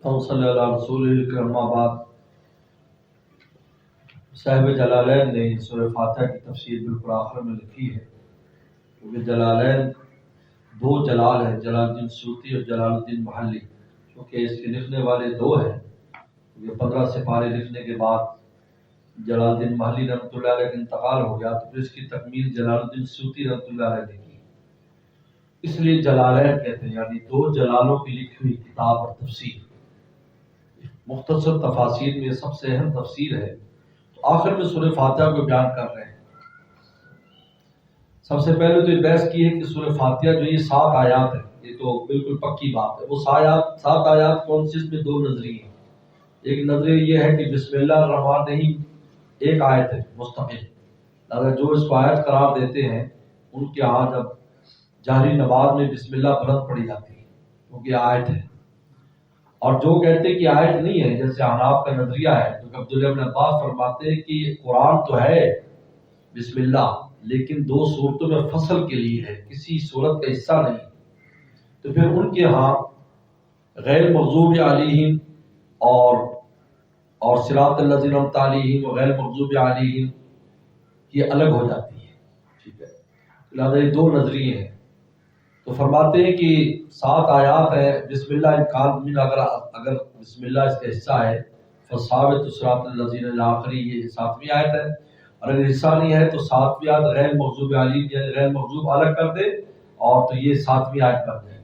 اور صلی اللہ رسول الکریم بعد صاحب جلالین نے سورہ فاتحہ کی تفسیر بالکل آخر میں لکھی ہے، کیونکہ جلالین دو جلال ہیں، جلال الدین سیوطی اور جلال الدین محلی، کیونکہ اس کے لکھنے والے دو ہیں۔ یہ 15 سپارے لکھنے کے بعد جلال الدین محلی رحمۃ اللہ علیہ کا انتقال ہو گیا، تو پھر اس کی تکمیل جلال الدین سیوطی رحمۃ اللہ علیہ نے کی، اس لیے جلالین کہتے ہیں، یعنی دو جلالوں کی لکھی ہوئی کتاب اور تفسیر۔ مختصر تفاسیر میں یہ سب سے اہم تفسیر ہے، تو آخر میں سورہ فاتحہ کو بیان کر رہے ہیں۔ سب سے پہلے تو یہ بحث کی ہے کہ سورہ فاتحہ جو یہ 7 آیات ہے، یہ تو بالکل پکی بات ہے۔ وہ 7 آیات کون سی؟ اس میں 2 نظریے ہیں۔ ایک نظریہ یہ ہے کہ بسم اللہ الرحمن الرحیم ایک آیت ہے مستقل، اگر جو اس کو آیت قرار دیتے ہیں ان کے ہاں جب جہری نماز میں بسم اللہ بلند پڑھی جاتی ہے کیونکہ آیت ہے، اور جو کہتے ہیں کہ آیت نہیں ہے جیسے احناف کا نظریہ ہے، تو عبداللہ بن عباس فرماتے ہیں کہ قرآن تو ہے بسم اللہ، لیکن 2 صورتوں میں فصل کے لیے ہے، کسی صورت کا حصہ نہیں۔ تو پھر ان کے ہاں غیر مغضوب علیہم اور صراط الذین انعمت علیہم اور غیر مغضوب علیہم یہ الگ ہو جاتی ہے، ٹھیک ہے۔ لہٰذا یہ 2 نظریے ہیں۔ تو فرماتے ہیں کہ 7 آیات ہیں، بسم اللہ الکالمین، اگر بسم اللہ اس کا حصہ ہے فصابت صراط الذین الآخری، یہ 7ویں آیت ہے، اور اگر حصہ نہیں ہے تو 7ویں آیت غیر مغضوب علیہم یعنی غیر مغضوب الگ کر دے، اور تو یہ 7ویں آیت بن جائے۔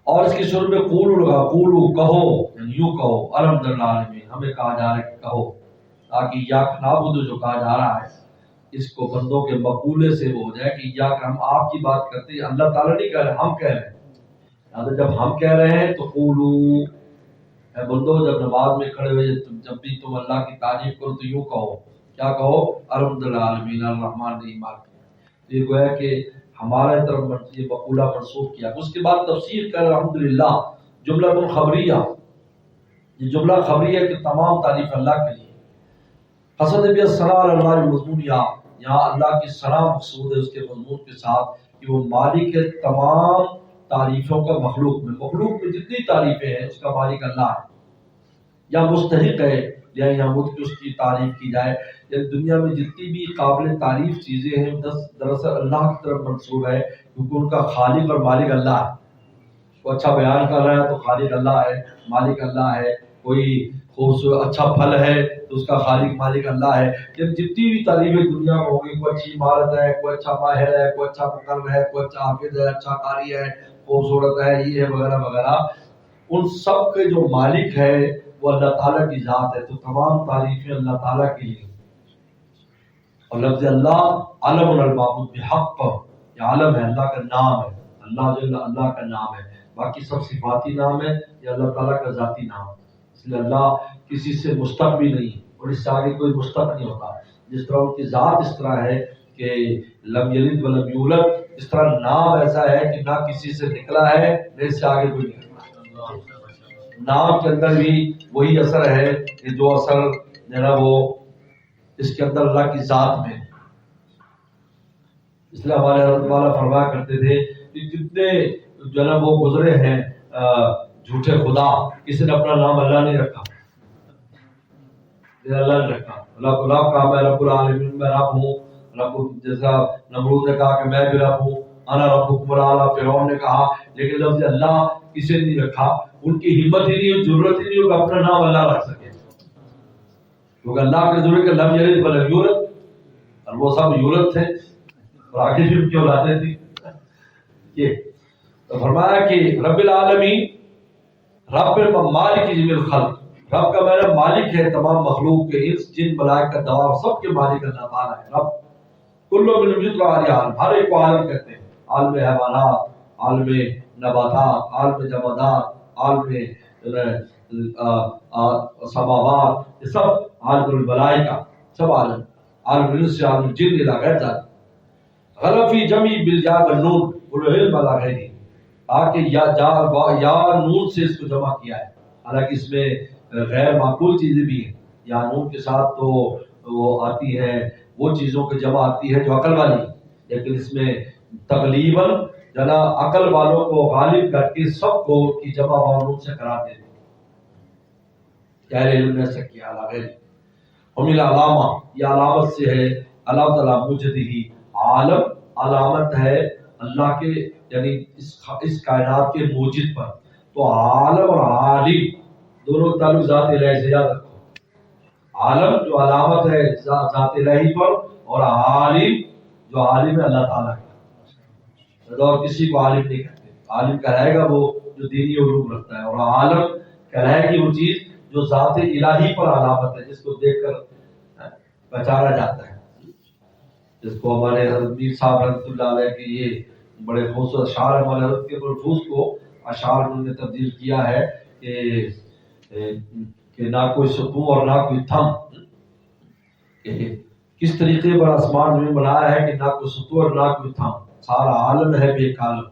اور اس کے شروع میں قولو کہو، یعنی یوں کہو الحمدللہ العالمین، ہمیں کہا جا رہا ہے کہ کہو، تاکہ یا نعبد جو کہا جا رہا ہے اس کو بندوں کے مقولے سے وہ ہو جائے کہ یا کہ ہم آپ کی بات کرتے ہیں، اللہ تعالیٰ نہیں کہہ رہے، ہم کہہ رہے ہیں۔ جب ہم کہہ رہے ہیں تو قولو، اے بندو جب نماز میں کھڑے ہوئے جب بھی تم اللہ کی تعریف کرو تو یوں کہو، کیا کہو؟ الحمدللہ العالمین الرحمن الرحیم۔ یہ گویا کہ ہمارے طرف یہ مقولہ منسوخ کیا۔ اس کے بعد تفسیر کر الحمدللہ جملہ خبریہ، یہ جملہ خبریہ کہ تمام تعریف اللہ کے لیے۔ حسن نبی الصلاۃ اللہ مضمون، یہاں اللہ کی ثنا مقصود ہے اس کے مضمون کے ساتھ کہ وہ مالک ہے تمام تعریفوں کا، مخلوق میں جتنی تعریفیں ہیں اس کا مالک اللہ ہے، یا مستحق ہے یا یحمد کہ اس کی تعریف کی جائے۔ یا دنیا میں جتنی بھی قابل تعریف چیزیں ہیں دراصل اللہ کی طرف منسوب ہے، کیونکہ ان کا خالق اور مالک اللہ ہے۔ وہ اچھا بیان کر رہا ہے تو خالق اللہ ہے، مالک اللہ ہے۔ کوئی خوبصورت اچھا پھل ہے تو اس کا خالق مالک اللہ ہے۔ جب جتنی بھی تعریفیں دنیا میں ہوگی، کوئی اچھی عمارت ہے، کوئی اچھا ماہر ہے، کوئی اچھا مقرر ہے، کوئی اچھا حافظ ہے، اچھا قاری ہے، خوبصورت ہے، یہ ہے وغیرہ وغیرہ، ان سب کے جو مالک ہے وہ اللہ تعالیٰ کی ذات ہے۔ تو تمام تعریفیں اللہ تعالیٰ کے لیے، اور لفظ اللہ علم المعبود بحق، یہ عالم ہے، اللہ کا نام ہے، اللہ جو اللہ کا نام ہے، باقی سب صفاتی نام ہے، یہ اللہ تعالیٰ کا ذاتی نام ہے۔ اس لیے اللہ کسی سے مشتق بھی نہیں، اور اس سے آگے کوئی مشتق نہیں ہوتا۔ جس طرح ان کی ذات اس طرح ہے کہ لم یلد ولم یولد، اس طرح نام ایسا ہے کہ نہ کسی سے نکلا ہے نہ اس سے آگے کوئی نکلا۔ نام کے اندر بھی وہی اثر ہے کہ جو اثر جو ہے وہ اس کے اندر اللہ کی ذات میں۔ اس لیے ہمارے حضرت والا فرمایا کرتے تھے کہ جتنے جو ہے وہ گزرے ہیں جھوٹے خدا، کسی نے اپنا نام اللہ نہیں رکھا، اللہ نے رکھا۔ اللہ کہا میں رب العالمین، میں رب ہوں، رب، جیسا نمرود نے کہا کہ میں بھی رب ہوں، انا ربکم الاعلی، فرعون نے کہا، لیکن لفظ اللہ کسی نے نہیں رکھا۔ ان کی ہمت ہی نہیں ہوئی، ضرورت ہی نہیں ہوگا اپنا نام اللہ رکھ سکے، کیونکہ اللہ کے ضرور کہ لم یلد ولم یولد، اور وہ سب یولد تھے اور آگے بھی ان کی اولادیں تھی۔ یہ تو فرمایا کہ رب العالمین، رب مالک جميع الخلق، رب کا میرا مالک ہے تمام مخلوق کے، انس جن ملائکہ دواب سب کے مالک اللہ تعالیٰ ہے رب۔ کل من یطلع علی عالم، ہر ایک کو عالم کہتے ہیں، عالم حیوانات، عالم نباتات، عالم جمادات، عالم سماوات، یہ سب عالم الملائکہ، سب عالم، عالم الانس، عالم الجن الی غیر ذلک۔ غلفی جمعی بالجاء والنون والعلم علی غیرہ، آکے یا نون سے اس کو جمع کیا ہے، حالانکہ اس میں غیر معقول چیزیں بھی ہیں، یا نون کے ساتھ تو وہ آتی ہے، وہ چیزوں کی جمع آتی ہے جو عقل والی، لیکن اس میں تقریباً جنا عقل والوں کو غالب کر کے سب کو کی جمع نون سے قرار دے دی۔ غیر علم نے سکی علی غیر ومن علامہ یہ علامت سے ہے اللہ تعالیٰ مجدہی عالم علامت ہے اللہ کے یعنی اس کائنات کے موجد پر. تو عالم اور عالم دونوں کا تعلق ذات الہی سے یاد رکھو. عالم جو علامت ہے ذات الہی پر اور عالم جو عالم ہے اللہ تعالیٰ کا. اور کسی کو عالم نہیں کہتے. عالم کہلائے گا وہ جو دینی علوم رکھتا ہے اور عالم کہلائے گی وہ چیز جو ذات الہی پر علامت ہے جس کو دیکھ کر پہچانا جاتا ہے. جس کو ہمارے حضرت میر صاحب رحمۃ اللہ علیہ کے یہ بڑے خوبصورت اشعار ہمارے حضرت کے ملفوظ کو اشعار انہوں نے تبدیل کیا ہے کہ نہ کوئی سکون اور نہ کوئی تھم. کس طریقے پر آسمان میں بنایا ہے کہ نہ کوئی سکون اور نہ کوئی تھم. سارا عالم ہے بے کالم.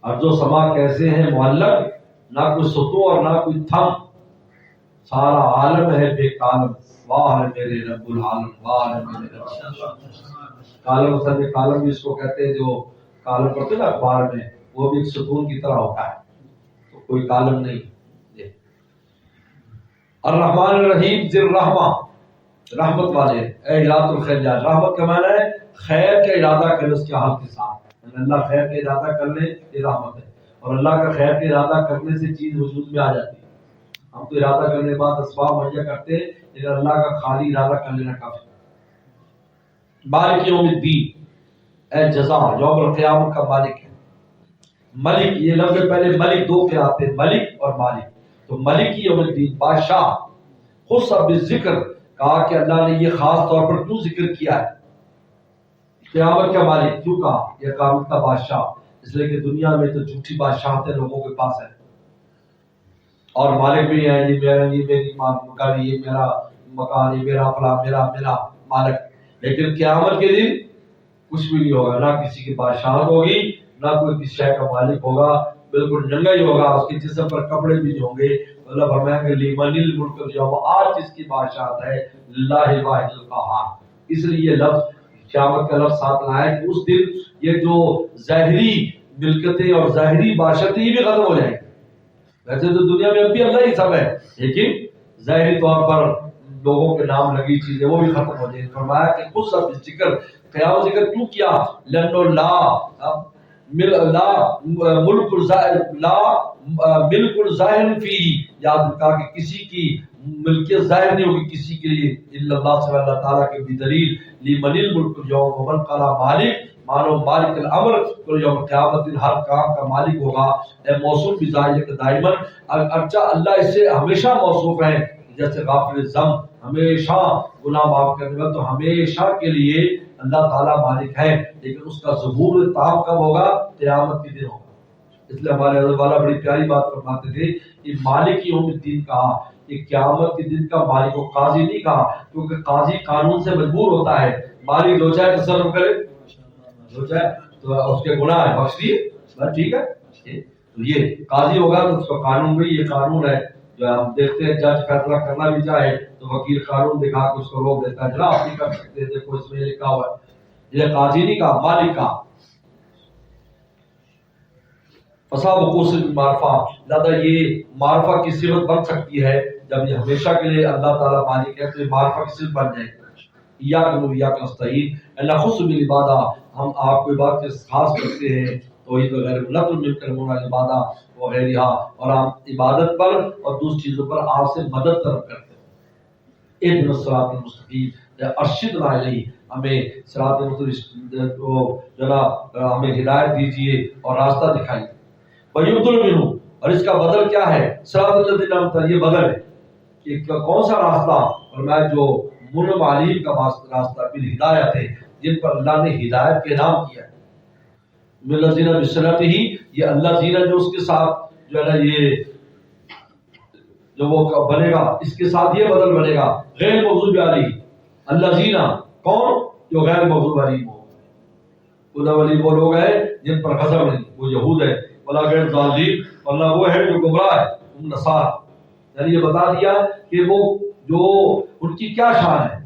ارض و سما کیسے ہیں معلق نہ کوئی سکون اور نہ کوئی تھم. سارا عالم ہے بے کالم. واہ ہے میرے رب العالم. واہ ہے میرے رب. کالم اصل میں کالم بھی اس کو کہتے ہیں جو کالم پڑھتے نا اخبار میں وہ بھی ایک ستون کی طرح ہوتا ہے. تو کوئی کالم نہیں. الرحمن الرحیم ذی الرحمہ رحمت والے. اے ارادۃ الخیر جان رحمت کا معنی ہے خیر کا ارادہ کرے اس کے حال کے ساتھ. اللہ خیر کا ارادہ کر لے یہ رحمت ہے. اور اللہ کا خیر کا ارادہ کرنے سے چیز وجود میں آ جاتی ہے. ہم تو ارادہ کرنے کے بعد اسباب مہیا کرتے ہیں لیکن اللہ کا خالی ارادہ کر لینا کافی. مالک یوم الدین اے جزا یوم القیامت کا مالک ہے. ملک یہ لفظ پہلے ملک دو کے آتے ہیں ملک اور مالک. تو ملک یوم الدین بادشاہ. خص بالذکر کہا کہ اللہ نے یہ خاص طور پر کیوں ذکر کیا ہے. قیامت کا مالک کیوں کہا. یہ قیامت کا بادشاہ اس لیے کہ دنیا میں تو جھوٹی بادشاہتیں لوگوں کے پاس ہیں اور مالک بھی ہے یہ میرا یہ میری گاڑی یہ میرا مکان یہ میرا فلاں میرا مالک. لیکن قیامت کے دن کچھ بھی نہیں ہوگا. نہ کسی کی بادشاہت ہوگی نہ کوئی کسی شے کا مالک ہوگا. بالکل ننگا ہی ہوگا. اس کے جسم پر کپڑے بھی نہیں ہوں گے. اللہ فرمایا کہ لیمن الملک اليوم آج جس کی بادشاہت ہے للہ الواحد القہار. اس لیے یہ لفظ قیامت کا لفظ ساتھ لایا کہ اس دن یہ جو ظاہری ملکتیں اور ظاہری بادشاہتیں بھی ختم ہو جائیں گی. ویسے تو دنیا میں اب بھی اللہ ہی سب ہے لیکن ظاہری طور پر لوگوں کے نام لگی چیزیں وہ بھی ختم ہو جائیں. فرمایا کہ خود سب ذکر قیامت ذکر کیوں کیا. لن لا ملک الظاہر فی یاد رکھا کہ کسی کی ملکیت ظاہر نہیں ہوگی کسی کے لیے الا اللہ سے اللہ تعالیٰ کے بدلیل لمن الملک اليوم ومن قال مالک مانو مالک الامر تو یوم قیامت دن ہر کام کا مالک ہوگا. اے موصوف بذالک دائما اچھا اللہ اس سے ہمیشہ موصوف ہے جیسے غافر الذنب ہمیشہ گناہ معاف کرنے والا. تو ہمیشہ کے لیے اللہ تعالیٰ مالک ہے لیکن اس کا ظہور تام کب ہوگا قیامت کے دن ہوگا. اس لیے ہمارے حضرت والا بڑی پیاری بات فرماتے تھے کہ مالک یوم الدین کہا کہ قیامت کے دن کا مالک کو قاضی نہیں کہا کیونکہ قاضی قانون سے مجبور ہوتا ہے. مالک جو چاہے تصرف کرے جو چاہے تو اس کے گناہ ہے بخش دیے بس ٹھیک ہے. تو یہ قاضی ہوگا تو اس کا قانون بھی یہ قانون ہے جو ہم دیکھتے ہیں جج فیصلہ کرنا بھی چاہے تو وکیل قانون دکھا کے اس کو روک دیتا ہے جناب آپ نہیں کر سکتے دیکھو اس میں لکھا ہوا ہے. یہ قاضی نہیں کہا مالک کہا. فصاب وقوع معرفہ لہذا یہ معرفہ کی صفت بن سکتی ہے جب یہ ہمیشہ کے لیے اللہ تعالیٰ مالک ہے تو یہ معرفہ کی صفت بن جائے گی. ایاک نستعین نخص بالعبادہ ہم آپ کو بات کے خاص کرتے ہیں توحید وغیرہ نقل مل کر مولا عبادہ وغیرہ اور آپ عبادت پر اور دوسری چیزوں پر آپ سے مدد طلب کرتے ہیں. اہدنا الصراط المستقیم ارشدنا الیہ ہمیں صراط المستقیم کو جناب ہمیں ہدایت دیجیے اور راستہ دکھائیے. وَيُبْدُلُ مِنْهُ اور اس کا بدل کیا ہے. صراط الذین انعمت یہ بدل ہے کہ کون سا راستہ فرمایا جو منعم علیہم کا راستہ بالہدایت ہے جن پر اللہ نے ہدایت کے انعام کیا ہے. من الذین بصلتہ یہ اللہ زینہ جو اس کے ساتھ جو ہے نا یہ جو وہ بنے گا اس کے ساتھ یہ بدل بنے گا غیر مغضوب علیہ اللہ زینہ کون جو غیر مغضوب علیہ ہو. خدا ولی وہ لوگ ہیں جن پر غضب نہیں وہ یہود ہے. ولا غیر ضالین اللہ وہ ہے جو گمراہ ہے ہم نصارى. یعنی یہ بتا دیا کہ وہ جو ان کی کیا شان ہے.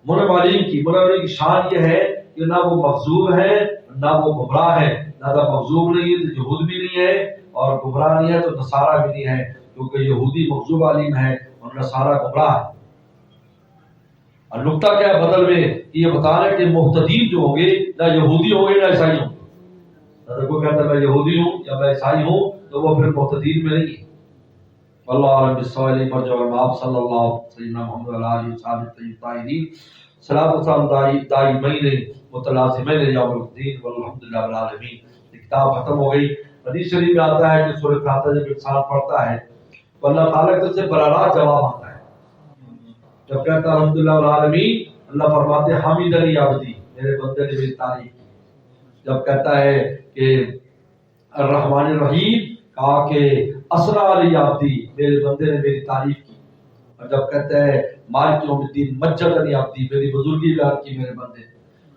منعم علیہم کی منعم علیہم کی شان یہ ہے کہ نہ وہ مغضوب ہے نہ وہ گمراہ ہے. نہ مغضوب نہیں ہے تو یہود بھی نہیں ہے اور گمراہ نہیں ہے تو نصارہ بھی نہیں ہے. کیونکہ یہودی مغضوب علیہم ہے اور نصارہ گمراہ ہے۔ اور نقطہ کیا ہے بدل میں یہ بتانا ہے کہ مہتدین جو ہوں گے نہ یہودی ہوں گے نہ عیسائی ہوں گے۔ اگر کوئی کہتا ہے میں یہودی ہوں یا میں عیسائی ہوں تو وہ پھر مہتدین میں نہیں ہے۔ اللہ علیہ بالصواب مرجع المآب صلی اللہ سیدنا محمد علیہ وآلہ وصحبہ الطاہرین صلاۃ و سلام دائمین متلازمین یوم الدین والحمد للہ رب العالمین۔ کتاب ختم ہو گئی۔ حدیث شریف میں آتا ہے کہ سورہ فاتحہ جب انسان پڑھتا ہے تو اللہ تعالیٰ کی طرف سے براہ راست جواب آتا ہے۔ جب کہتا ہے الحمد للہ رب العالمین، اللہ فرماتے ہیں حمیدنی عبدی، میرے بندے نے میری تعریف کی۔ جب کہتا ہے کہ الرحمن الرحیم، کہا کہ اسرا علی عبدی، میرے بندے نے میری تعریف کی۔ اور جب کہتا ہے مالک یوم الدین مجدنی عبدی، میری بزرگی بیان کی میرے بندے۔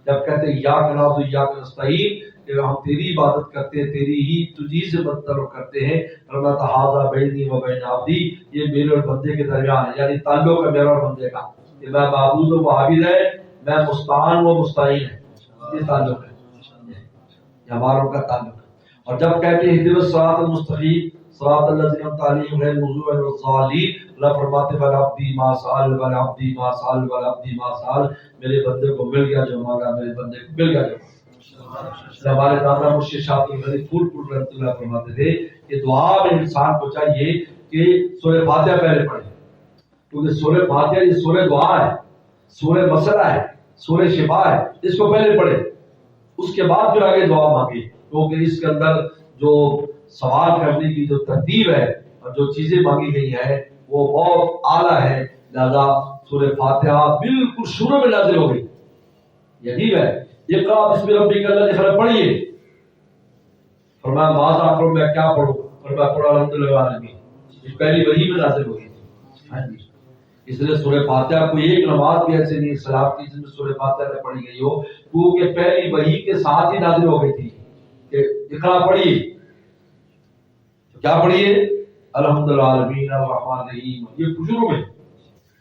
جب کہتے ہیں یا نعبد و یا نستعین، کہ ہم تیری عبادت کرتے ہیں، تیری ہی تجھی سے مدد کرتے ہیں، فرماتا ھذا بینی و بین عبدی، یہ میرے اور بندے کے درمیان ہے، یعنی تعلق ہے میرا اور بندے کا کہ میں معبود و وہ عابد ہے، میں مستعان و مستعین ہے، یہ تعلق ہے، یہ ہمارا ان کا تعلق ہے۔ اور جب کہتے ہیں اہدنا الصراط المستقیم صراط الذین انعمت علیہم غیر المغضوب علیہم ولا الضالین، اللہ فرماتے والعبدی ما سأل والعبدی ما سأل والعبدی ما سأل، میرے بندے کو مل گیا جو مانگا، میرے بندے کو مل گیا جو مانگا۔ ہمارے دادا مرشد شاہ عبد الغنی پھول پور رحمۃ اللہ فرماتے تھے کہ دعا میں انسان کو چاہیے کہ سورہ فاتحہ پہلے پڑھے، کیونکہ سورہ فاتحہ یہ سورہ دعا ہے، سورہ مسئلہ ہے، سورہ شفا ہے، اس کو پہلے پڑھے، اس کے بعد پھر آگے دعا مانگے، کیونکہ اس کے اندر جو سوال کرنے کی جو ترتیب ہے اور جو چیزیں مانگی گئی ہیں وہ بہت اعلیٰ ہے، لہذا سورہ فاتحہ بالکل شروع میں نازل ہو گئی۔ یہ عجیب ہے، اقرا بسم ربک الذی خلق پڑھیے، فرمایا ماذا اقرأ، میں کیا پڑھوں، فرمایا پڑھو الحمد للہ العالمین، یہ پہلی وحی میں نازل ہوئی تھی۔ ہاں جی، اس لیے سورہ فاتحہ کوئی ایک نماز بھی ایسے نہیں سلاد کی جس میں سورہ فاتحہ نہ پڑھی گئی ہو، کیونکہ پہلی وحی کے ساتھ ہی نازل ہو گئی تھی کہ اقرا پڑھیے، کیا پڑھیے، الحمد للہ العالمین الرحمن الرحیم، یہ شروع میں،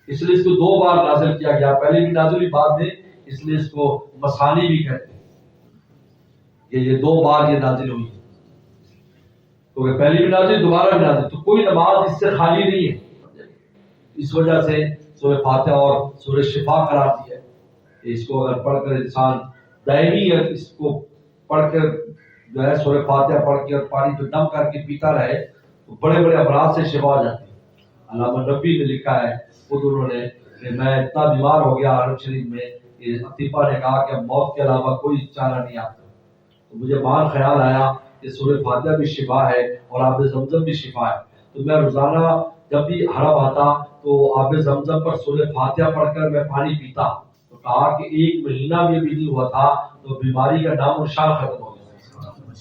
اس لیے اس کو دو بار نازل کیا گیا، پہلے بھی نازل ہوئی بعد میں، اس لیے اس کو مسانی بھی کہتے ہیں کہ یہ دو بار یہ نازل ہوئی، کیونکہ پہلی بھی نازل دوبارہ بھی نازل، تو کوئی نماز اس سے خالی نہیں ہے۔ اس وجہ سے سورہ فاتحہ اور سورہ شفا قرار دیا ہے، اس کو اگر پڑھ کر انسان دائمی ہے اس کو پڑھ کر جو ہے سورہ فاتحہ پڑھ کے اور پانی پہ دم کر کے پیتا رہے تو بڑے بڑے امراض سے شفا ہو جاتی ہے۔ علامہ نبی نے لکھا ہے خود انہوں نے کہ میں اتنا بیمار ہو گیا عرب شریف میں کہ عطیفہ نے کہا کہ موت کے علاوہ کوئی چارہ نہیں آتا، تو مجھے بعد خیال آیا کہ سورہ فاتحہ بھی شفا ہے اور آب زمزم بھی شفا ہے، تو میں روزانہ جب بھی حرم آتا تو آب زمزم پر سورہ فاتحہ پڑھ کر میں پانی پیتا، تو کہا کہ ایک مہینہ بھی نہیں ہوا تھا تو بیماری کا نام و نشان ختم ہو گیا۔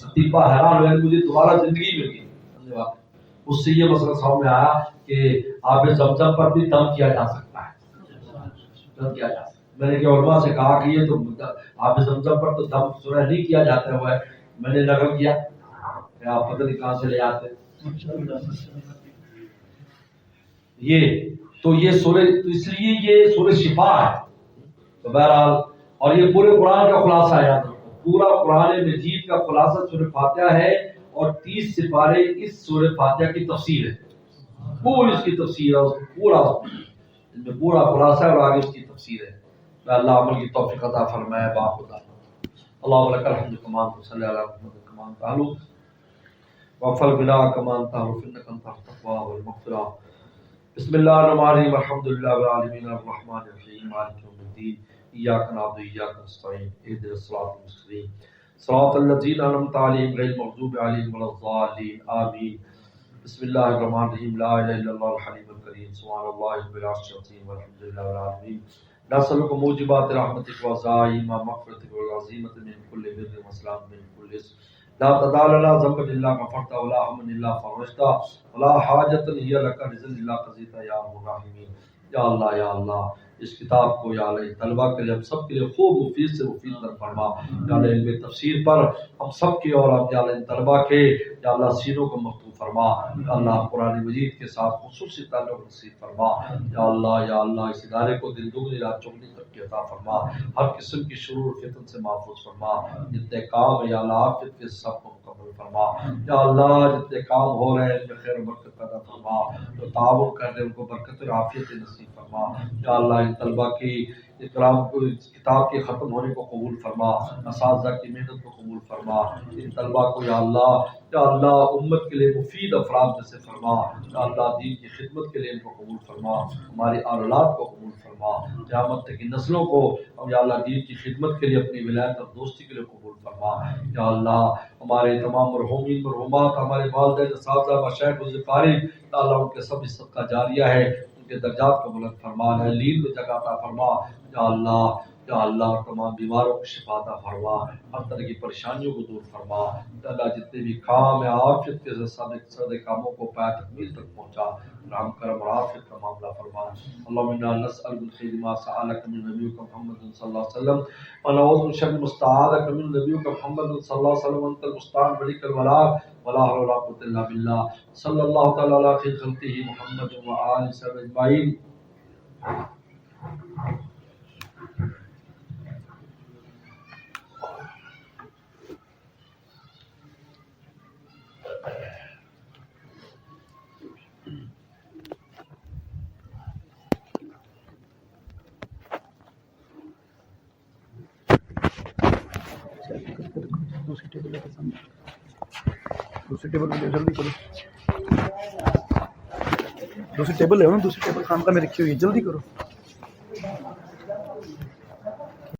عطیفہ حیران ہوئے، مجھے دوبارہ زندگی مل گئی۔ اس سے یہ مسئلہ سامنے آیا کہ آب زمزم پر بھی دم کیا جا سکتا ہے، دم کیا جا سکتا ہے۔ میں نے کہ علماء سے کہا کہ یہ تو آب زمزم پر تو دم سورہ نہیں کیا جاتا ہوا ہے، میں نے نقل کیا کہ آپ پتہ نہیں کہاں سے لے آتے۔ یہ سورہ، تو اس لیے یہ سورہ شفا ہے۔ تو بہرحال اور یہ پورے قرآن کا خلاصہ ہے، یاد رکھو پورا قرآن مجید کا خلاصہ سورہ فاتحہ ہے، اور 30 سپارے اس سورہ فاتحہ کی تفسیر ہے، پوری اس کی تفسیر ہے، پورا اس میں پورا خلاصہ ہے اور آگے اس کی تفسیر ہے۔ اللہ عمل کی توفیق عطا فرمائے، باخدا اللہم لک الحمد کما صلی علی محمد کما تعلو وغفر بنا کما تعرف انک انت التقوی والمغفرہ۔ بسم اللہ الرحمن الرحیم، الحمد للہ رب العالمین الرحمن الرحیم مالک یوم الدین ایاک نعبد و ایاک نستعین اہدنا الصراط المستقیم صراط الذین انعمت علیہم غیر المغضوب علیہم ولا الضالین آمین۔ بسم اللہ الرحمن الرحیم، لا الہ الا اللہ الحلیم الکریم سبحان اللہ رب العرش العظیم والحمد للہ رب العالمین۔ نسألک موجبات رحمتک وعزائم مغفرتک والعظیمۃ من کل بر وسلام من کل اسم، لا تدع لنا ذنبا الا غفرتہ ولا ہما الا فرجتہ ولا حاجۃ ہی لک رضا الا قضیتہ یا ارحم الراحمین۔ یا اللہ یا اللہ، اس کتاب کو یا اللہ طلبہ کے لیے ہم سب کے لیے خوب مفید سے مفید کر فرما، یا اللہ علم تفسیر پر ہم سب کے اور ہم یا اللہ طلبہ کے یا اللہ سینوں کو مفتوح فرما، یا اللہ قرآن مجید کے ساتھ خصوصی تعلق نصیب فرما، یا اللہ اس ادارے کو دل دگنی رات چوگنی ترقی عطا فرما، ہر قسم کی شرور و فتن سے محفوظ فرما، جتنے کام ہے یا اللہ عافیت کے سب کو مکمل قبول فرما. یا اللہ جتنے کام ہو رہے ہیں ان میں خیر و برکت پیدا فرما. جو تعاون کر رہے ہیں ان کو برکت اور عافیت نصیب فرما. یا اللہ ان طلبہ کی اکرام کو کتاب کے ختم ہونے کو قبول فرما. اساتذہ کی محنت کو قبول فرما. ان طلبہ کو یا اللہ امت کے لیے مفید افراد میں سے فرما. یا اللہ دین کی خدمت کے لیے ان کو قبول فرما. ہماری اولاد کو قبول فرما. قیامت تک کی نسلوں کو ہم یا اللہ دین کی خدمت کے لیے اپنی ولایت اور دوستی کے لیے قبول فرما. یا اللہ ہمارے تمام مرحومین مرحومات ہمارے والدین اساتذہ مشائخ بزرگ قاری یا اللہ ان کے سب صدقہ جاریہ ہے ان کے درجات کو بلند فرما. لیل میں جگہ عطا فرما. یا اللہ تمام بیماروں کو شفا عطا فرما. ہر طرح کی پریشانیوں کو دور فرما. یا اللہ جتنے بھی کام ہیں عافیت کے سادے کاموں کو پایا تکمیل تک پہنچا. رحم کرم اور عافیت کا معاملہ فرما. اللهم انا نسأل من خير ما سألك من نبيك محمد صلى الله عليه وسلم ونعوذ من شر ما استعاذك من نبيك محمد صلى الله عليه وسلم وانت المستعان بك الولاء ولا حول ولا قوة الا بالله. صلى الله تعالى على خير خلقه محمد وآله وصحبه اجمعين. دوسری ٹیبل پہ جلدی کرو. دوسری ٹیبل ہے نا, دوسری ٹیبل کام کا میں رکھی ہوئی ہے, جلدی کرو.